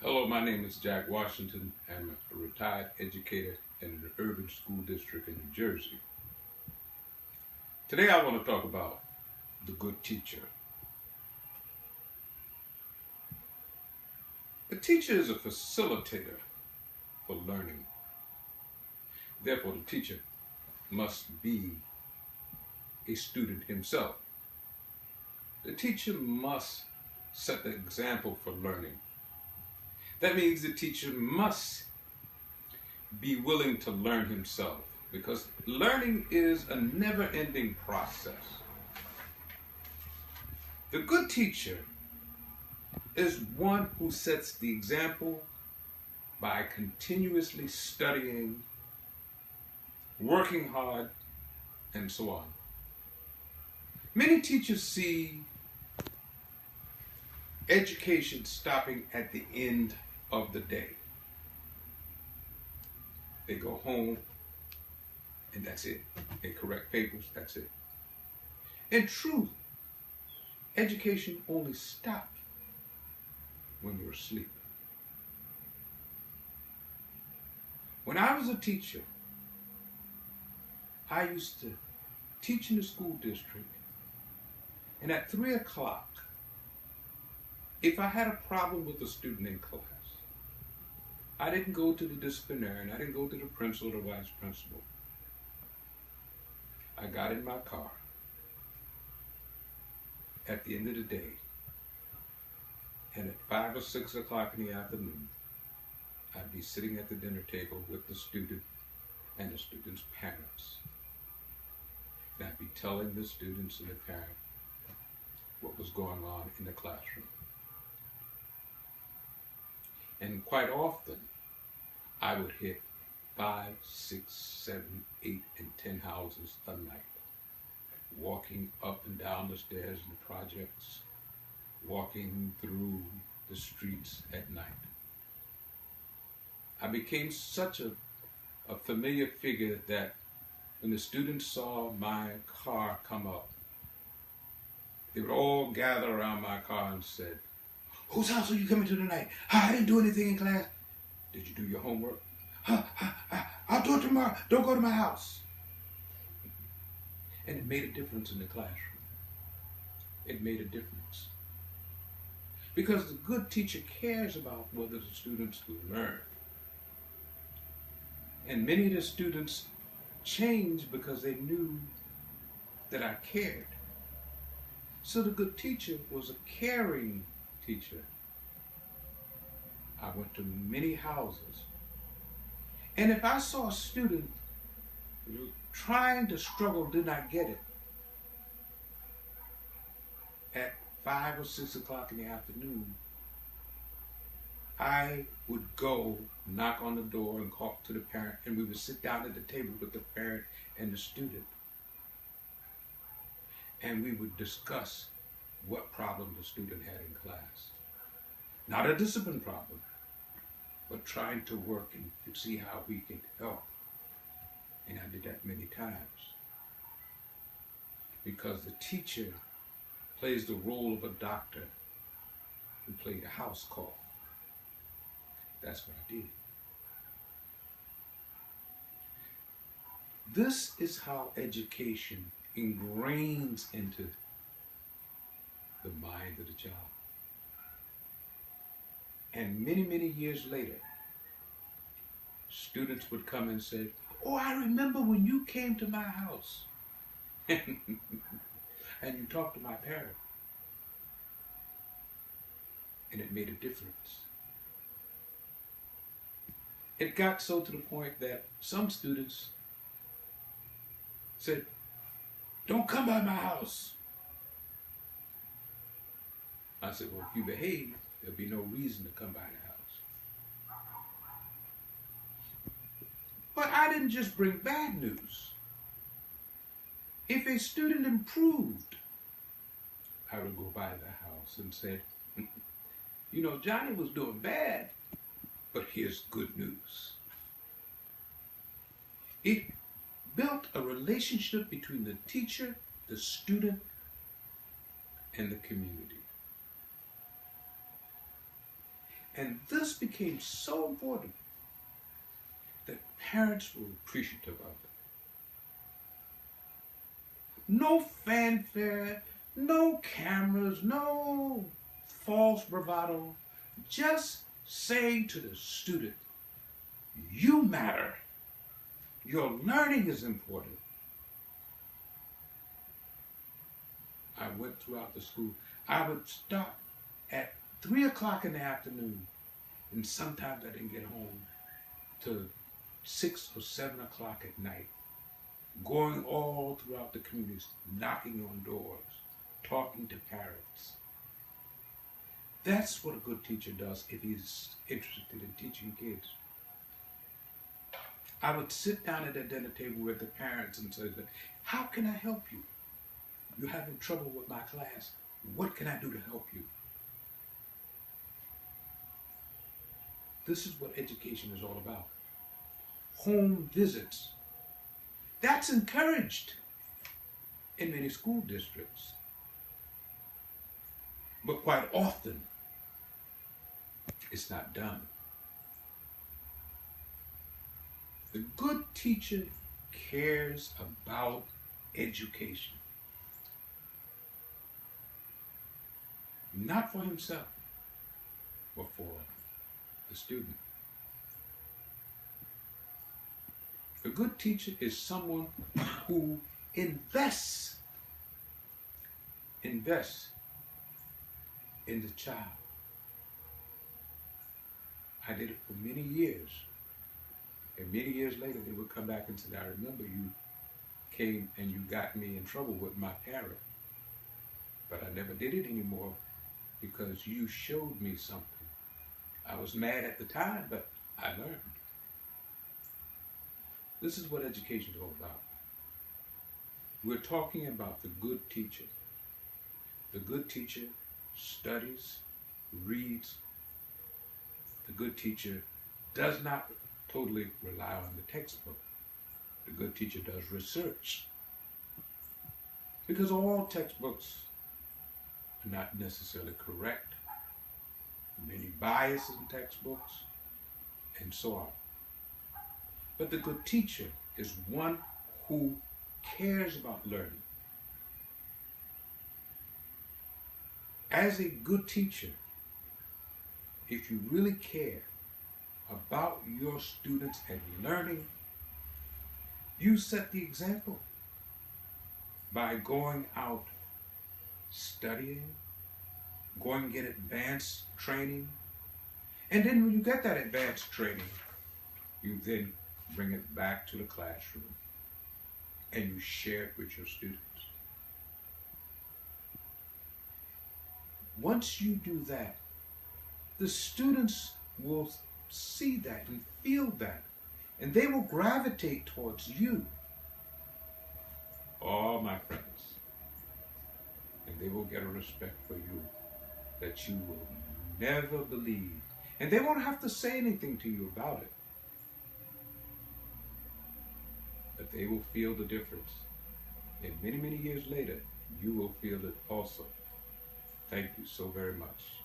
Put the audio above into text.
Hello, my name is Jack Washington. I'm a retired educator in an urban school district in New Jersey. Today I want to talk about the good teacher. A teacher is a facilitator for learning. Therefore, the teacher must be a student himself. The teacher must set the example for learning. That means the teacher must be willing to learn himself, because learning is a never-ending process. The good teacher is one who sets the example by continuously studying, working hard, and so on. Many teachers see education stopping at the end of the day. They go home and that's it. They correct papers, that's it. In truth, education only stops when you're asleep. When I was a teacher, I used to teach in the school district, and at 3 o'clock, if I had a problem with a student in class, I didn't go to the disciplinarian, I didn't go to the principal or the vice principal. I got in my car at the end of the day, and at 5 or 6 o'clock in the afternoon, I'd be sitting at the dinner table with the student and the student's parents. And I'd be telling the students and the parent what was going on in the classroom. And quite often, I would hit 5, 6, 7, 8, and 10 houses a night, walking up and down the stairs in the projects, walking through the streets at night. I became such a familiar figure that when the students saw my car come up, they would all gather around my car and said, "Whose house are you coming to tonight? I didn't do anything in class." "Did you do your homework?" "I'll do it tomorrow. Don't go to my house." And it made a difference in the classroom. It made a difference. Because the good teacher cares about whether the students learn. And many of the students changed because they knew that I cared. So the good teacher was a caring teacher. I went to many houses. And if I saw a student trying to struggle, did not get it, at 5 or 6 o'clock in the afternoon, I would go knock on the door and talk to the parent, and we would sit down at the table with the parent and the student. And we would discuss what problem the student had in class. Not a discipline problem, but trying to work and see how we can help. And I did that many times. Because the teacher plays the role of a doctor who played a house call. That's what I did. This is how education ingrains into the mind of the child. And many, many years later, students would come and say, "Oh, I remember when you came to my house and you talked to my parent, and it made a difference." It got so to the point that some students said, "Don't come by my house." I said, "Well, if you behave, there'll be no reason to come by the house." But I didn't just bring bad news. If a student improved, I would go by the house and say, "You know, Johnny was doing bad, but here's good news." It built a relationship between the teacher, the student, and the community. And this became so important that parents were appreciative of it. No fanfare, no cameras, no false bravado, just saying to the student, you matter. Your learning is important. I went throughout the school. I would start at 3 o'clock in the afternoon, and sometimes I didn't get home till 6 or 7 o'clock at night, going all throughout the communities, knocking on doors, talking to parents. That's what a good teacher does if he's interested in teaching kids. I would sit down at the dinner table with the parents and say, how can I help you? You're having trouble with my class. What can I do to help you? This is what education is all about. Home visits. That's encouraged in many school districts. But quite often, it's not done. The good teacher cares about education. Not for himself, but for the student. A good teacher is someone who invests in the child. I did it for many years. And many years later, they would come back and say, I remember you came and you got me in trouble with my parent. But I never did it anymore because you showed me something. I was mad at the time, but I learned. This is what education is all about. We're talking about the good teacher. The good teacher studies, reads. The good teacher does not totally rely on the textbook. The good teacher does research. Because all textbooks are not necessarily correct. Many biases in textbooks, and so on. But the good teacher is one who cares about learning. As a good teacher, if you really care about your students and learning, you set the example by going out studying, going and get advanced training, and then when you get that advanced training, you then bring it back to the classroom and you share it with your students. Once you do that, the students will see that and feel that, and they will gravitate towards you. Oh, my friends. And they will get a respect for you that you will never believe. And they won't have to say anything to you about it. But they will feel the difference. And many, many years later, you will feel it also. Thank you so very much.